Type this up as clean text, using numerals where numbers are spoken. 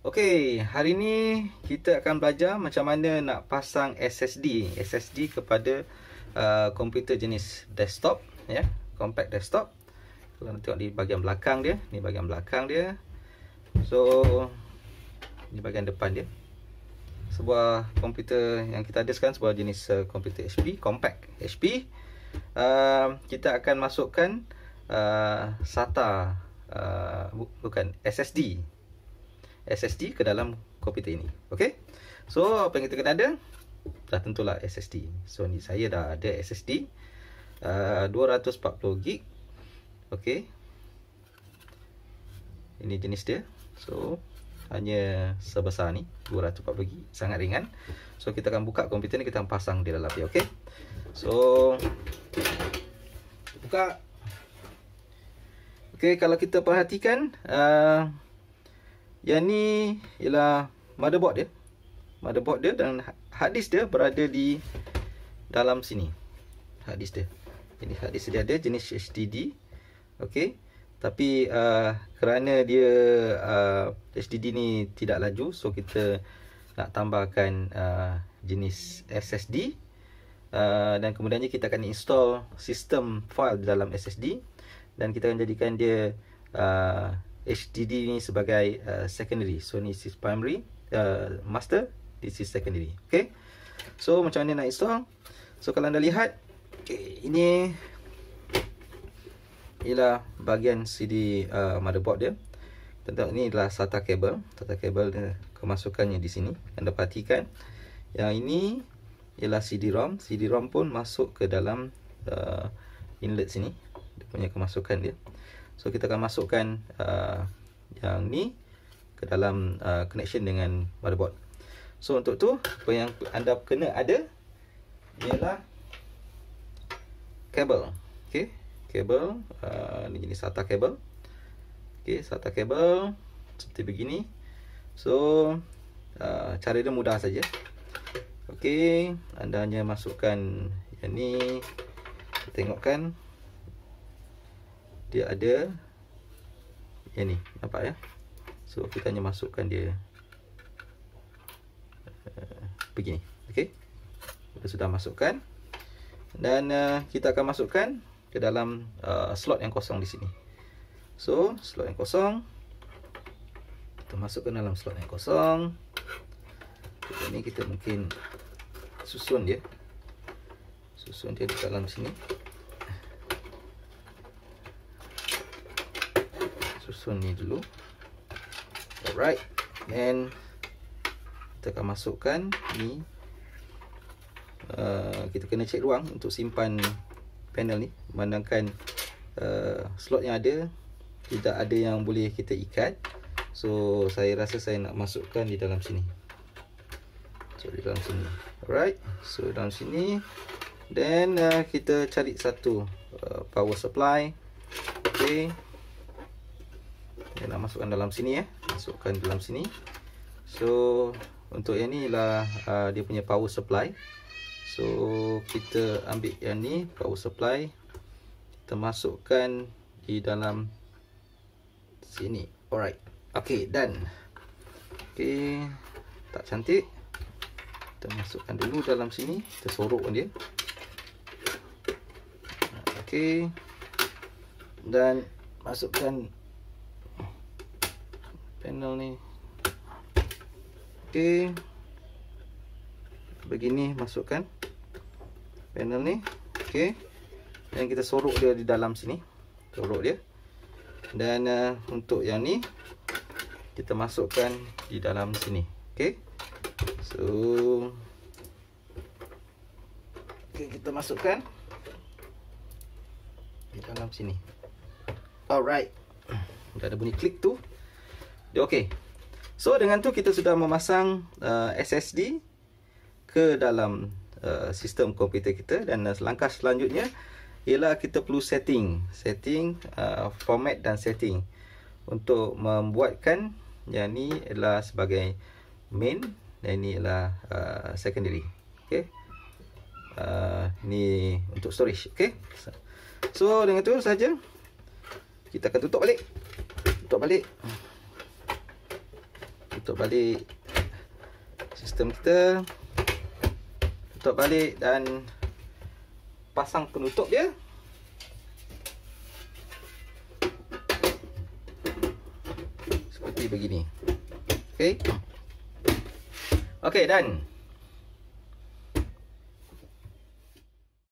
Okey, hari ni kita akan belajar macam mana nak pasang SSD kepada komputer jenis desktop, ya, compact desktop. Kalau nak tengok di bahagian belakang dia, ni bahagian belakang dia. So, ni bahagian depan dia. Sebuah komputer yang kita ada sekarang sebuah jenis komputer HP, compact HP. Kita akan masukkan SATA, bukan SSD ke dalam komputer ini. Okey. So, apa yang kita kena ada? Dah tentulah SSD. So, ni saya dah ada SSD 240 GB. Okey. Ini jenis dia. So, hanya sebesar ni 240 GB, sangat ringan. So, kita akan buka komputer ni, kita akan pasang di dalam dia. Okey. So, buka. Okey, kalau kita perhatikan yang ni ialah motherboard dia dan hard disk dia berada di dalam sini. Hard disk dia. Ini hard disk dia ada jenis HDD. Okey. Tapi kerana dia HDD ni tidak laju, so kita nak tambahkan jenis SSD. Dan kemudiannya kita akan install sistem file di dalam SSD dan kita akan jadikan dia HDD ni sebagai secondary. So ni is primary, master, this is secondary. Okay. So macam mana nak install? So kalau anda lihat, okay, ini ialah bahagian CD motherboard dia. Tentang ini adalah SATA kabel. SATA kabel dia kemasukannya di sini. Anda perhatikan yang ini ialah CD-ROM. CD-ROM pun masuk ke dalam inlet sini. Dia punya kemasukan dia. So kita akan masukkan yang ni ke dalam connection dengan motherboard. So untuk tu apa yang anda kena ada ialah kabel. Okey, kabel ni jenis SATA kabel. Okey, SATA kabel seperti begini. So cara dia mudah saja. Okey, anda hanya masukkan yang ni. Tengokkan dia ada yang ni, nampak ya. So kita hanya masukkan dia begini. Okey, kita sudah masukkan dan kita akan masukkan ke dalam slot yang kosong di sini. So slot yang kosong kita masukkan dalam slot yang kosong. Ini kita mungkin susun dia di dalam sini. Susun ni dulu. Alright. And kita akan masukkan ni. Kita kena cek ruang untuk simpan panel ni. Memandangkan slot yang ada tidak ada yang boleh kita ikat. So saya rasa saya nak masukkan di dalam sini. So di dalam sini. Alright. So dalam sini. Then kita cari satu power supply. Okay. Nak masukkan dalam sini ya. Masukkan dalam sini. So untuk yang ni ialah dia punya power supply. So kita ambil yang ni power supply. Kita masukkan di dalam sini. Alright. Okay, done. Okay, tak cantik. Kita masukkan dulu dalam sini. Kita sorokkan dia. Okay. Dan masukkan panel ni. Okey. Begini masukkan panel ni. Okey. Dan kita sorok dia di dalam sini. Sorok dia. Dan untuk yang ni kita masukkan di dalam sini. Okey. So okey, kita masukkan di dalam sini. Alright. Dah ada bunyi klik tu. Okey. So dengan tu kita sudah memasang SSD ke dalam sistem komputer kita dan langkah selanjutnya ialah kita perlu setting format dan setting untuk membuatkan yang ni adalah sebagai main dan ini adalah secondary. Okey. Ini untuk storage. Okey. So dengan tu saja kita akan tutup balik. tutup balik sistem kita, tutup balik dan pasang penutup dia. Seperti begini. Okey. Okey, dan